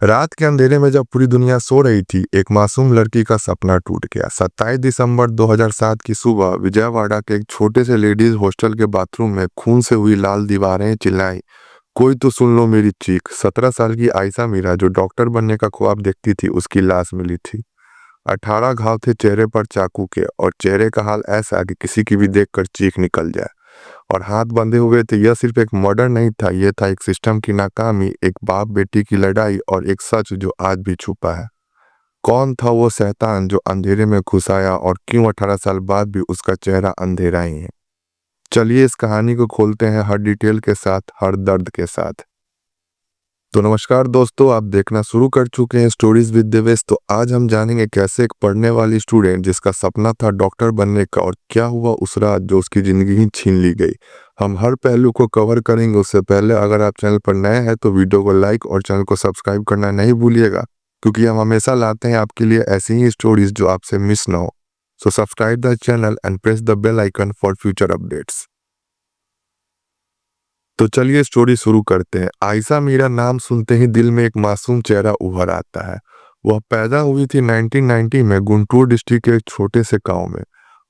रात के अंधेरे में जब पूरी दुनिया सो रही थी, एक मासूम लड़की का सपना टूट गया। 27 दिसंबर 2007 की सुबह विजयवाड़ा के एक छोटे से लेडीज हॉस्टल के बाथरूम में खून से हुई लाल दीवारें चिल्लाई, कोई तो सुन लो मेरी चीख। 17 साल की आयशा मीरा, जो डॉक्टर बनने का ख्वाब देखती थी, उसकी लाश मिली थी। 18 घाव थे चेहरे पर चाकू के, और चेहरे का हाल ऐसा कि किसी की भी देखकर चीख निकल जाए। और हाथ बंधे हुए थे। यह सिर्फ एक मर्डर नहीं था, यह था एक सिस्टम की नाकामी, एक बाप बेटी की लड़ाई, और एक सच जो आज भी छुपा है। कौन था वो शैतान जो अंधेरे में घुस आया, और क्यों 18 साल बाद भी उसका चेहरा अंधेरा ही है? चलिए इस कहानी को खोलते हैं, हर डिटेल के साथ, हर दर्द के साथ। तो नमस्कार दोस्तों, आप देखना शुरू कर चुके हैं स्टोरीज विद दिवेश। तो आज हम जानेंगे कैसे एक पढ़ने वाली स्टूडेंट जिसका सपना था डॉक्टर बनने का, और क्या हुआ उस रात जो उसकी जिंदगी ही छीन ली गई। हम हर पहलू को कवर करेंगे। उससे पहले अगर आप चैनल पर नए हैं तो वीडियो को लाइक और चैनल को सब्सक्राइब करना नहीं भूलिएगा, क्योंकि हम हमेशा लाते हैं आपके लिए ऐसी ही स्टोरीज जो आपसे मिस ना हो। So subscribe the channel and press the bell icon for future updates. तो चलिए स्टोरी शुरू करते हैं। आयशा मीरा नाम सुनते ही दिल में एक मासूम चेहरा उभर आता है। वह पैदा हुई थी 1990 में गुंटूर डिस्ट्रिक्ट के एक छोटे से गांव में।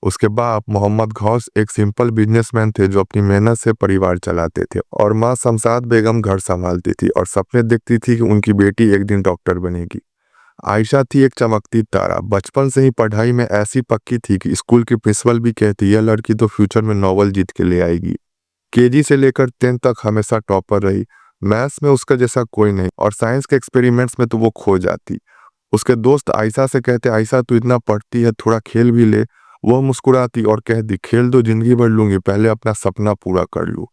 उसके बाप मोहम्मद गौस एक सिंपल बिजनेसमैन थे जो अपनी मेहनत से परिवार चलाते थे, और माँ शमशाद बेगम घर संभालती थी और सपने देखती थी कि उनकी बेटी एक दिन डॉक्टर बनेगी। आयशा थी एक चमकती तारा। बचपन से ही पढ़ाई में ऐसी पक्की थी कि स्कूल की प्रिंसिपल भी कहती यह लड़की तो फ्यूचर में नोबेल जीत के ले आएगी। केजी से लेकर 10 तक हमेशा टॉपर रही। मैथ्स में उसका जैसा कोई नहीं, और साइंस के एक्सपेरिमेंट्स में तो वो खो जाती। उसके दोस्त आयशा से कहते, आयशा तू इतना पढ़ती है, थोड़ा खेल भी ले। वो मुस्कुराती और कहती, खेल तो जिंदगी भर लूंगी, पहले अपना सपना पूरा कर लूं।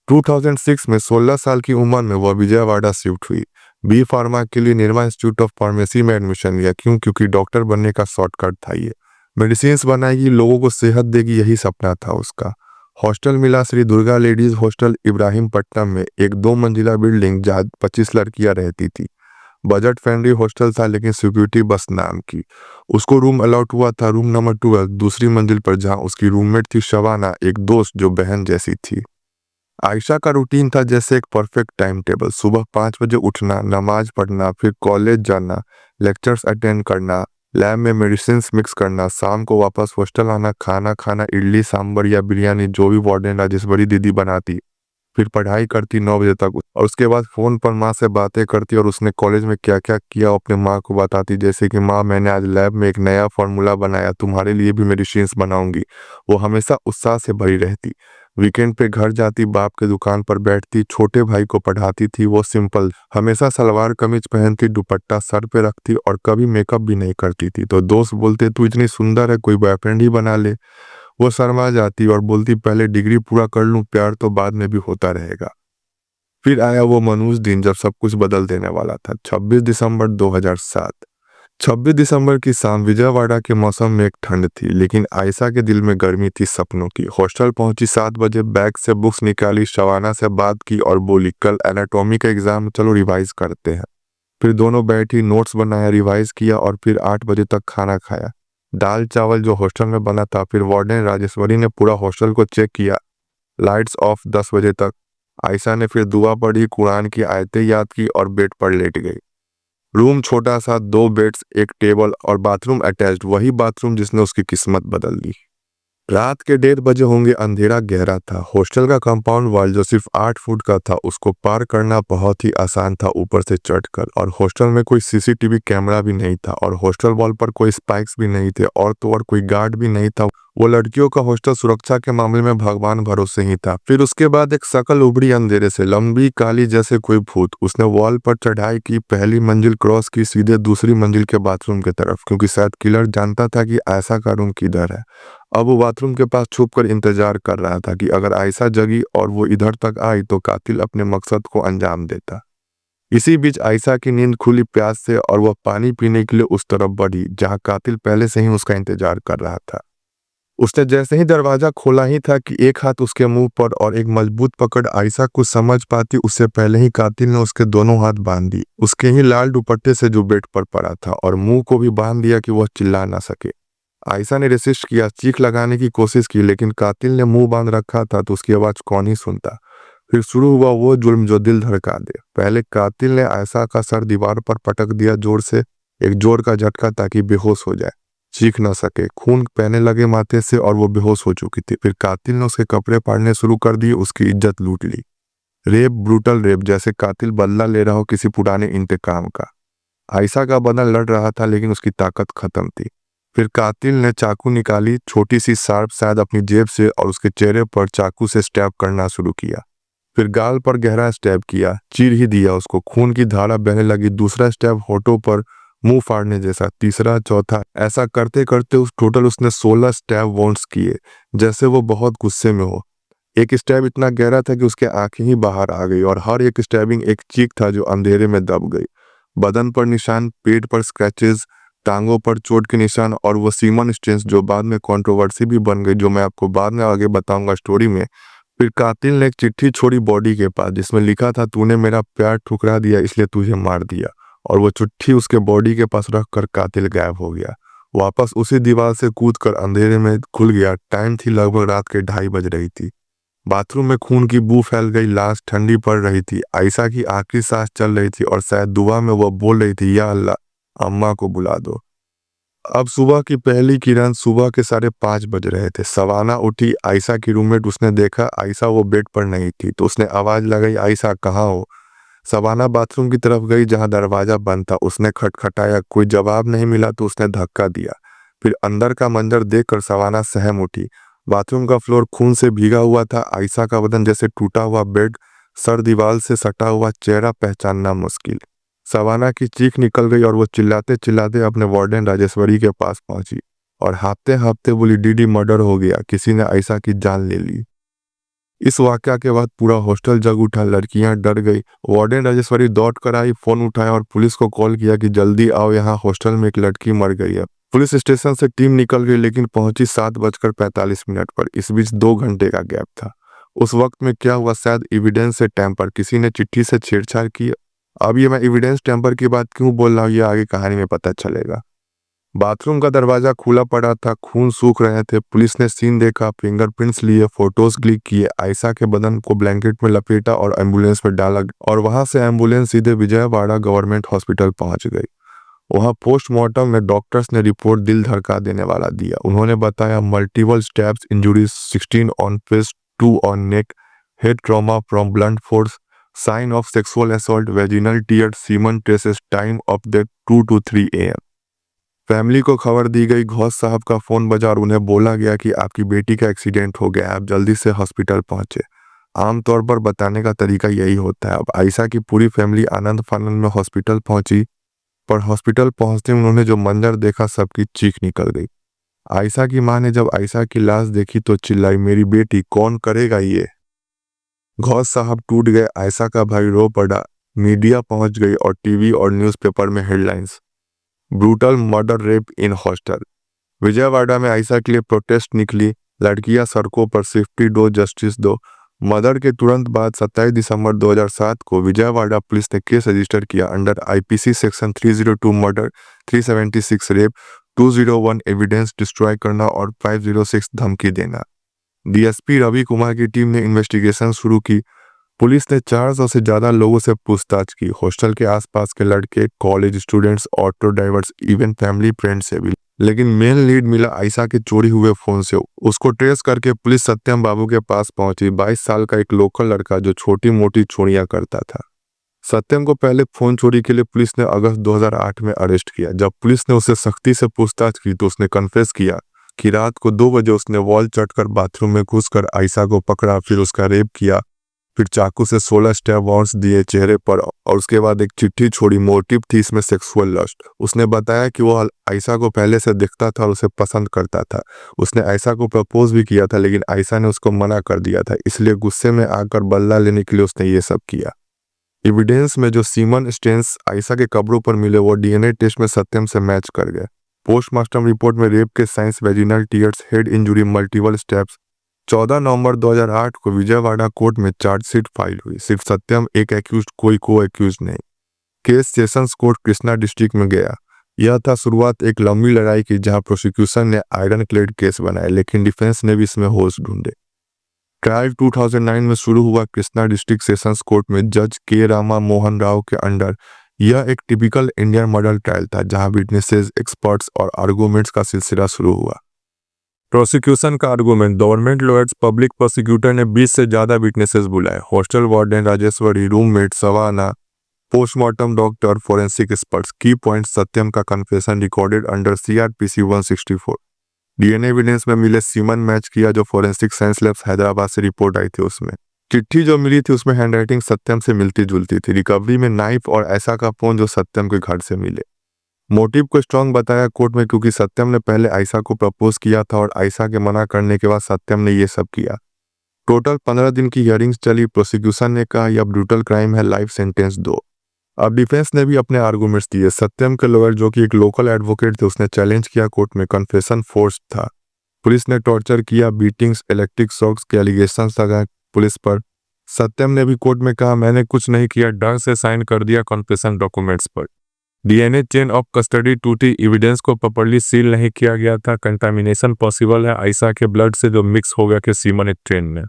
2006 में 16 साल की उम्र में वह विजयवाड़ा शिफ्ट हुई। बी फार्मा के लिए निर्मा इंस्टीट्यूट ऑफ फार्मेसी में एडमिशन लिया। क्योंकि डॉक्टर बनने का शॉर्टकट था ये। मेडिसिन बनाएगी, लोगों को सेहत देगी, यही सपना था उसका। हॉस्टल मिला श्री दुर्गा लेडीज हॉस्टल इब्राहिमपट्टनम में, एक 2 मंजिला बिल्डिंग जहाँ 25 लड़कियां रहती थी। बजट फ्रेंडली हॉस्टल था, लेकिन सिक्योरिटी बस नाम की। उसको रूम अलॉट हुआ था, रूम नंबर 12, दूसरी मंजिल पर, जहाँ उसकी रूममेट थी शबाना, एक दोस्त जो बहन जैसी थी। आयशा का रूटीन था जैसे एक परफेक्ट टाइम टेबल। सुबह 5 बजे उठना, नमाज पढ़ना, फिर कॉलेज जाना, लेक्चर्स अटेंड करना, लैब में मेडिसिन मिक्स करना, शाम को वापस हॉस्टल आना, खाना खाना, इडली सांभर या बिरयानी जो भी वार्डन राजेश बड़ी दीदी बनाती, फिर पढ़ाई करती 9 बजे तक, और उसके बाद फ़ोन पर माँ से बातें करती, और उसने कॉलेज में क्या क्या किया अपने माँ को बताती, जैसे कि माँ मैंने आज लैब में एक नया फार्मूला बनाया, तुम्हारे लिए भी मेडिसिन बनाऊंगी। वो हमेशा उत्साह से भरी रहती। वीकेंड पे घर जाती, बाप के दुकान पर बैठती, छोटे भाई को पढ़ाती थी। वो सिंपल, हमेशा सलवार कमीज पहनती, दुपट्टा सर पे रखती, और कभी मेकअप भी नहीं करती थी। तो दोस्त बोलते तू इतनी सुंदर है, कोई बॉयफ्रेंड ही बना ले। वो शर्मा जाती और बोलती पहले डिग्री पूरा कर लूं, प्यार तो बाद में भी होता रहेगा। फिर आया वो मनहूस दिन जब सब कुछ बदल देने वाला था। 26 दिसंबर 2007। 26 दिसंबर की शाम विजयवाड़ा के मौसम में एक ठंड थी, लेकिन आयशा के दिल में गर्मी थी सपनों की। हॉस्टल पहुंची 7 बजे, बैग से बुक्स निकाली, शबाना से बात की और बोली कल एनाटॉमी का एग्जाम, चलो रिवाइज करते हैं। फिर दोनों बैठी, नोट्स बनाया, रिवाइज किया, और फिर 8 बजे तक खाना खाया। दाल चावल जो हॉस्टल में बना था। फिर वार्डन राजेश्वरी ने पूरा हॉस्टल को चेक किया। लाइट्स ऑफ 10 बजे तक। आयशा ने फिर दुआ पढ़ी, कुरान की आयतें याद की, और बेड पर लेट गई। रूम छोटा सा, 2 बेड्स, एक टेबल, और बाथरूम अटैच्ड, वही बाथरूम जिसने उसकी किस्मत बदल दी। रात के 1:30 होंगे, अंधेरा गहरा था। हॉस्टल का कंपाउंड वॉल जो सिर्फ 8 फुट का था, उसको पार करना बहुत ही आसान था ऊपर से चढ़कर। और हॉस्टल में कोई सीसीटीवी कैमरा भी नहीं था, और हॉस्टल वॉल पर कोई स्पाइक्स भी नहीं थे, और तो और कोई गार्ड भी नहीं था। वो लड़कियों का हॉस्टल सुरक्षा के मामले में भगवान भरोसे ही था। फिर उसके बाद एक शकल उभरी अंधेरे से, लंबी काली जैसे कोई भूत। उसने वॉल पर चढ़ाई की, पहली मंजिल क्रॉस की, सीधे दूसरी मंजिल के बाथरूम की तरफ, क्योंकि शायद किलर जानता था कि आयशा का रूम किधर है। अब वो बाथरूम के पास छुपकर इंतजार कर रहा था कि अगर आयशा जगी और वो इधर तक आई तो कातिल अपने मकसद को अंजाम देता। इसी बीच आयशा की नींद खुली प्यास से, और वह पानी पीने के लिए उस तरफ बढ़ी जहां कातिल पहले से ही उसका इंतजार कर रहा था। उसने जैसे ही दरवाजा खोला ही था कि एक हाथ उसके मुंह पर और एक मजबूत पकड़। आयशा कुछ समझ पाती उससे पहले ही कातिल ने उसके दोनों हाथ बांध दी, उसके ही लाल दुपट्टे से जो बेड पर पड़ा था, और मुंह को भी बांध दिया कि वह चिल्ला ना सके। आयशा ने रेसिस्ट किया, चीख लगाने की कोशिश की, लेकिन कातिल ने मुंह बांध रखा था तो उसकी आवाज कौन ही सुनता। फिर शुरू हुआ वो जुल्म जो दिल धड़का दे। पहले कातिल ने आयशा का सर दीवार पर पटक दिया जोर से, एक जोर का झटका ताकि बेहोश हो जाए, चीख न सके। खून बहने लगे माथे से और वो बेहोश हो चुकी थी। फिर कातिल ने उसके कपड़े फाड़ने शुरू कर दिए, उसकी इज्जत लूट ली। रेप, ब्रूटल रेप, जैसे कातिल बदला ले रहा हो किसी पुराने इंतकाम का। आयशा का बदन लड़ रहा था लेकिन उसकी ताकत खत्म थी। फिर कातिल ने चाकू निकाली, छोटी सी शार्प शायद अपनी जेब से, और उसके चेहरे पर चाकू से स्टैब करना शुरू किया। फिर गाल पर गहरा स्टैब किया, चीर ही दिया उसको। खून की धारा बहने लगी। दूसरा स्टैब होठों पर, मुंह फाड़ने जैसा। तीसरा, चौथा, ऐसा करते करते टोटल उसने 16 स्टैब वॉन्ड्स किए, जैसे वो बहुत गुस्से में हो। एक स्टैब इतना गहरा था कि उसके आंखें ही बाहर आ गई, और हर एक स्टैबिंग एक चीख था जो अंधेरे में दब गई। बदन पर निशान, पेट पर स्क्रैचेस, टांगों पर चोट के निशान, और वो सीमन स्टेन्स जो बाद में कंट्रोवर्सी भी बन गई, जो मैं आपको बाद में आगे बताऊंगा स्टोरी में। फिर कातिल ने एक चिट्ठी छोड़ी बॉडी के पास, जिसमें लिखा था, तूने मेरा प्यार ठुकरा दिया इसलिए तुझे मार दिया। और वो चिट्ठी उसके बॉडी के पास रख कर कातिल गायब हो गया। वापस उसी दीवार से कूद कर अंधेरे में खुल गया। टाइम थी लगभग रात के 2:30 बज रही थी। बाथरूम में खून की बू फैल गई, लाश ठंडी पड़ रही थी। आयशा की आखिरी सांस चल रही थी और शायद दुआ में वो बोल रही थी, या अल्लाह, अम्मा को बुला दो। अब सुबह की पहली किरण, सुबह के 5:30 बज रहे थे। सवाना उठी, आयशा की रूममेट। उसने देखा आयशा वो बेड पर नहीं थी, तो उसने आवाज लगाई, आयशा कहाँ हो? सवाना बाथरूम की तरफ गई जहां दरवाजा बंद था। उसने खटखटाया, कोई जवाब नहीं मिला तो उसने धक्का दिया। फिर अंदर का मंजर देखकर सवाना सहम उठी। बाथरूम का फ्लोर खून से भीगा हुआ था। आयशा का बदन जैसे टूटा हुआ बेड, सर दीवार से सटा हुआ, चेहरा पहचानना मुश्किल। सवाना की चीख निकल गई और वो चिल्लाते चिल्लाते अपने वार्डन राजेश्वरी के पास पहुंची और हाँफते हाँफते बोली, डीडी मर्डर हो गया, किसी ने आयशा की जान ले ली। इस वाकया के बाद पूरा हॉस्टल जग उठा, लड़कियां डर गई। वार्डन राजेश्वरी दौड़ कर आई, फोन उठाया और पुलिस को कॉल किया कि जल्दी आओ, यहाँ हॉस्टल में एक लड़की मर गई है। पुलिस स्टेशन से टीम निकल गई लेकिन पहुंची 7:45 पर। इस बीच 2 घंटे का गैप था। उस वक्त में क्या हुआ? शायद एविडेंस से टैंपर, किसी ने चिट्ठी से छेड़छाड़ की। अब ये मैं एविडेंस टैंपर की बात क्यों बोल रहा हूँ, ये आगे कहानी में पता चलेगा। बाथरूम का दरवाजा खुला पड़ा था, खून सूख रहे थे। पुलिस ने सीन देखा, फिंगरप्रिंट्स लिए, फोटोज क्लिक किए, आयशा के बदन को ब्लैंकेट में लपेटा और एम्बुलेंस में डाला, और वहां से एम्बुलेंस सीधे विजयवाड़ा गवर्नमेंट हॉस्पिटल पहुंच गई। वहां पोस्टमार्टम में डॉक्टर्स ने रिपोर्ट दिल धड़का देने वाला दिया। उन्होंने बताया, multiple stabs injuries, 16 on face, 2 on neck, head trauma from blunt force, sign of sexual assault, vaginal tear, semen traces, time of death 2 to 3 AM। Family को खबर दी गई। घोष साहब का फोन बजा और उन्हें बोला गया कि आपकी बेटी का एक्सीडेंट हो गया, आप जल्दी से हॉस्पिटल पहुंचे। आमतौर पर बताने का तरीका यही होता है। अब आयशा की पूरी फैमिली आनंद फानंद में हॉस्पिटल पहुंची, पर हॉस्पिटल पहुंचते उन्होंने जो मंजर देखा, सबकी चीख निकल गई। आयशा की मां ने जब आयशा की लाश देखी तो चिल्लाई, मेरी बेटी, कौन करेगा ये? घोष साहब टूट गए। आयशा का भाई रो पड़ा। मीडिया पहुंच गई और टीवी और न्यूज़पेपर में headlines, brutal murder rape in hostel. Vijayawada में आयशा के लिए प्रोटेस्ट निकली। लड़कियां सड़कों पर, सेफ्टी दो, जस्टिस दो। मर्डर के तुरंत बाद 27 दिसंबर 2007 को विजयवाड़ा पुलिस ने केस रजिस्टर किया under IPC section 302 murder, 376 rape, 201 evidence destroy करना और 506 धमकी देना। डीएसपी रवि कुमार की टीम ने इन्वेस्टिगेशन शुरू की। पुलिस ने 400 से ज्यादा लोगों से पूछताछ की, हॉस्टल के आसपास के लड़के, college students, auto drivers, even family friend से भी। लेकिन मेन लीड मिला आयशा के चोरी हुए फोन से। उसको ट्रेस करके पुलिस सत्यम बाबू के पास पहुंची, 22 साल का एक लोकल लड़का जो छोटी मोटी चोरियां करता था। सत्यम को पहले फोन चोरी के लिए पुलिस ने अगस्त 2008 में अरेस्ट किया। जब पुलिस ने उससे सख्ती से पूछताछ की तो उसने कन्फेस किया कि रात को 2 बजे उसने वॉल चढ़कर बाथरूम में घुसकर आयशा को पकड़ा, फिर उसका रेप किया, फिर चाकू से 16 स्टैब वॉन्ड्स दिए चेहरे पर, और उसके बाद एक चिट्ठी छोड़ी। मोटिव थी इसमें सेक्सुअल लस्ट। उसने बताया कि वो आयशा को पहले से देखता था और उसे पसंद करता था। उसने आयशा को प्रपोज भी किया था लेकिन आयशा ने उसको मना कर दिया था, इसलिए गुस्से में आकर बदला लेने के लिए उसने ये सब किया। एविडेंस में जो सीमन स्टेन्स आयशा के कपड़ों पर मिले वो डीएनए टेस्ट में सत्यम से मैच कर गए। पोस्टमार्टम रिपोर्ट में रेप के science, vaginal tears, head injury, multiple steps. 14 नवंबर 2008 को विजयवाड़ा कोर्ट में चार्जशीट फाइल हुई। सिर्फ सत्यम एक एक्यूज, कोई को एक्यूज नहीं। Case sessions court Krishna district में गया। यह था शुरुआत एक लंबी लड़ाई की जहां प्रोसिक्यूशन ने आयरन क्लेड केस बनाए लेकिन डिफेंस ने भी इसमें होश ढूंढे। ट्रायल 2009 में शुरू हुआ कृष्णा डिस्ट्रिक्ट सेशंस कोर्ट में जज के रामा मोहन राव के अंडर। यह एक टिपिकल इंडियन मर्डर ट्रायल था जहां विटनेसेस, एक्सपर्ट्स और आर्गुमेंट्स का सिलसिला शुरू हुआ। प्रोसिक्यूशन का argument, government lawyers, public prosecutor ने 20 से ज्यादा विटनेसेस बुलाए। Hostel warden Rajeshwari, roommate Savana, postmortem doctor, forensic experts. Key point, Satyam का confession recorded under CRPC 164। DNA evidence में मिले सीमन मैच किया जो फोरेंसिक साइंस लैब्स हैदराबाद से रिपोर्ट आई थी। उसमें चिट्ठी जो मिली थी उसमें हैंडराइटिंग सत्यम से मिलती जुलती थी। रिकवरी में नाइफ और ऐसा का फोन जो सत्यम के घर से मिले। मोटिव को स्ट्रांग बताया कोर्ट में क्योंकि सत्यम ने पहले आयशा को प्रपोज किया था और आयशा के मना करने के बाद सत्यम ने ये सब किया। टोटल 15 दिन की हियरिंग्स चली। प्रोसिक्यूशन ने कहा यह ब्रूटल क्राइम है, लाइफ सेंटेंस दो। अब डिफेंस ने भी अपने आर्गुमेंट्स दिए। सत्यम के लॉयर जो कि एक लोकल एडवोकेट थे उसने चैलेंज किया कोर्ट में कन्फेशन फोर्स था। पुलिस ने टॉर्चर किया, बीटिंग्स, इलेक्ट्रिक शॉक्स के एलिगेशंस लगाए पुलिस पर। सत्यम ने भी कोर्ट में कहा मैंने कुछ नहीं किया, डर से साइन कर दिया कन्फेशन डॉक्यूमेंट्स पर। डीएनए चेन ऑफ कस्टडी टूटी, एविडेंस को प्रॉपर्ली सील नहीं किया गया था। कंटामिनेशन पॉसिबल है आयशा के ब्लड से जो मिक्स हो गया कि सीमन एक ट्रेन में।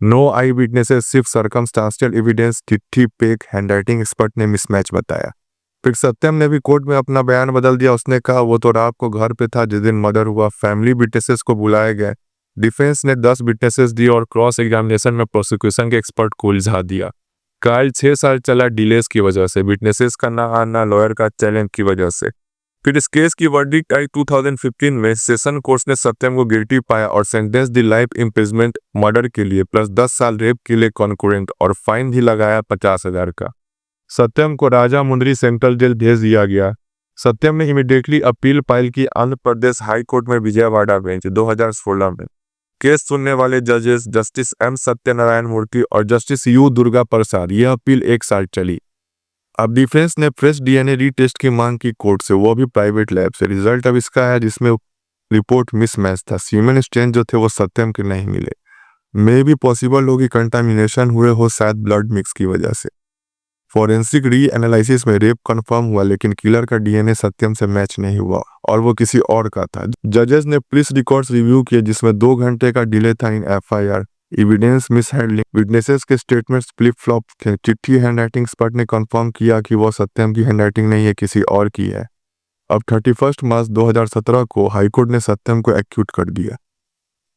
नो आई विटनेसेस, सिर्फ सर्कमस्टांशियल एविडेंस। चिट्ठी, पेक, हैंडराइटिंग एक्सपर्ट ने मिसमैच बताया। फिर सत्यम ने भी कोर्ट में अपना बयान बदल दिया। उसने कहा वो तो रात को घर पे था जिस दिन मर्डर हुआ। फैमिली विटनेसेस को बुलाए गए। डिफेंस ने 10 विटनेसेस दिए और क्रॉस एग्जामिनेशन में प्रोसिक्यूशन के एक्सपर्ट को उलझा दिया। ट्रायल 6 साल चला डिलेस की वजह से, विटनेसेस का ना आना, लॉयर का चैलेंज की वजह से। फिर इस केस की वर्डिक्ट आई 2015 में। सेशन कोर्ट ने सत्यम को गिल्टी पाया और सेंटेंस दी लाइफ इम्प्रिजमेंट मर्डर के लिए प्लस 10 साल रेप के लिए कॉन्करेंट और फाइन भी लगाया 50,000 का। सत्यम को राजा मुंदरी सेंट्रल जेल भेज दिया गया। सत्यम ने इमीडिएटली अपील फाइल की आंध्र प्रदेश हाई कोर्ट में विजयवाड़ा बेंच 2016 में। केस सुनने वाले जजेस जस्टिस M सत्यनारायण मूर्ति और जस्टिस U दुर्गा प्रसाद। यह अपील 1 साल चली। अब डिफेंस ने फ्रेश डीएनए रीटेस्ट की मांग की कोर्ट से, वो भी प्राइवेट लैब से। रिजल्ट अब इसका है जिसमें रिपोर्ट मिसमैच था। सीमेन स्ट्रेन जो थे वो सत्यम के नहीं मिले। मे भी पॉसिबल होगी कंटामिनेशन हुए हो, शायद ब्लड मिक्स की वजह से। फॉरेंसिक री एनालिसिस में रेप कंफर्म हुआ लेकिन किलर का डीएनए सत्यम से मैच नहीं हुआ और वो किसी और का था। जजेस ने पुलिस रिकॉर्ड्स रिव्यू किए जिसमें 2 घंटे का डिले था इन FIR। एविडेंस मिसहैंडलिंग, विटनेसेस के स्टेटमेंट्स फ्लिप फ्लॉप थे। चिट्ठी हैंडराइटिंग एक्सपर्ट ने कंफर्म किया कि वो सत्यम की हैंडराइटिंग नहीं है, किसी और की है। अब 31 मार्च 2017 को हाईकोर्ट ने सत्यम को एक्यूट कर दिया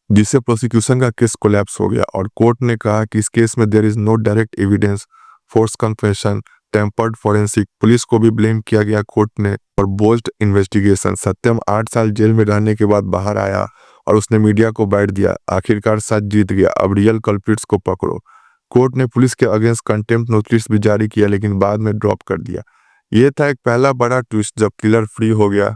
जिससे प्रोसिक्यूशन का केस कोलैप्स हो गया और कोर्ट ने कहा कि इस केस में there is no direct evidence, force confession, tampered forensic. Police को भी ब्लेम किया गया कोर्ट ने और बोल्ड इन्वेस्टिगेशन। सत्यम 8 साल जेल में रहने के बाद बाहर आया और उसने मीडिया को बैठ दिया। आखिरकार सच जीत गया, अब रियल कल्प्रिट्स को पकड़ो। कोर्ट ने पुलिस के अगेंस्ट कंटेम्प्ट नोटिस भी जारी किया लेकिन बाद में ड्रॉप कर दिया। यह था एक पहला बड़ा ट्विस्ट जब किलर फ्री हो गया।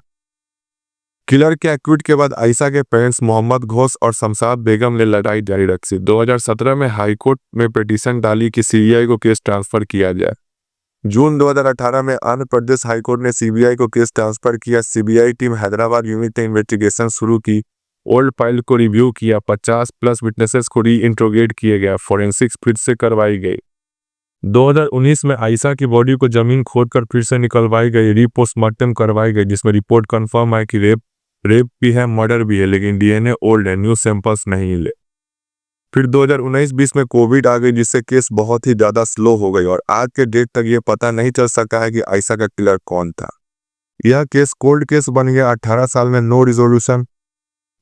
किलर के एक्यूट के बाद आयशा के पेरेंट्स मोहम्मद घोष और शमशाद बेगम ने लड़ाई जारी रखी। 2017 में हाईकोर्ट में पिटीशन डाली कि CBI को केस ट्रांसफर किया जाए। जून 2018 में आंध्र प्रदेश हाईकोर्ट ने CBI को केस ट्रांसफर किया। CBI टीम हैदराबाद यूनिट ने इन्वेस्टिगेशन शुरू की। ओल्ड फाइल को रिव्यू किया। 50+ विटनेसेस को री इंट्रोगेट किया गया। फोरेंसिक्स फिर से करवाई गई। 2019 में आयशा की बॉडी को जमीन खोदकर फिर से निकलवाई गई। रीपोस्टमार्टम करवाई गई जिसमें रिपोर्ट कंफर्म है कि रेप भी है, मर्डर भी है, लेकिन डीएनए ओल्ड है, न्यू सैंपल्स नहीं मिले। फिर 2019-20 में कोविड आ गई जिससे केस बहुत ही ज़्यादा स्लो हो गई और आज के डेट तक ये पता नहीं चल सका है कि आयशा का किलर कौन था। यह केस कोल्ड केस बन गया। 18 साल में नो रिजोल्यूशन।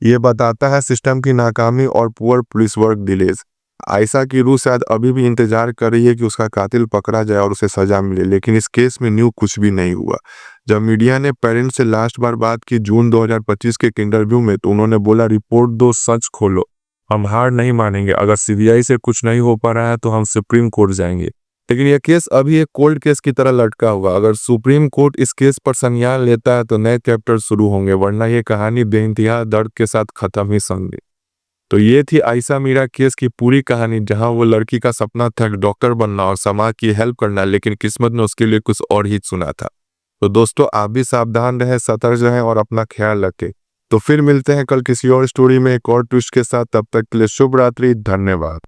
ये बताता है सिस्टम की नाकामी और poor police work delays. Ayesha की रूह शायद अभी भी इंतजार कर रही है कि उसका कातिल पकड़ा जाए और उसे सजा मिले, लेकिन इस केस में न्यू कुछ भी नहीं हुआ। जब मीडिया ने पेरेंट्स से लास्ट बार बात की जून 2025 के एक इंटरव्यू में तो उन्होंने बोला रिपोर्ट दो, सच खोलो, हम हार नहीं मानेंगे। अगर CBI से कुछ नहीं हो पा रहा है तो हम सुप्रीम कोर्ट जाएंगे। लेकिन यह केस अभी एक कोल्ड केस की तरह लटका हुआ। अगर सुप्रीम कोर्ट इस केस पर संज्ञान लेता है तो नए चैप्टर शुरू होंगे, वरना ये कहानी बेइंतहा दर्द के साथ खत्म ही समझे। तो ये थी आयशा मीरा केस की पूरी कहानी, जहां वो लड़की का सपना था डॉक्टर बनना और समाज की हेल्प करना, लेकिन किस्मत ने उसके लिए कुछ और ही चुना था। तो दोस्तों आप भी सावधान रहें, सतर्क रहें और अपना ख्याल रखें। तो फिर मिलते हैं कल किसी और स्टोरी में एक और ट्विस्ट के साथ। तब तक के लिए शुभ रात्रि, धन्यवाद।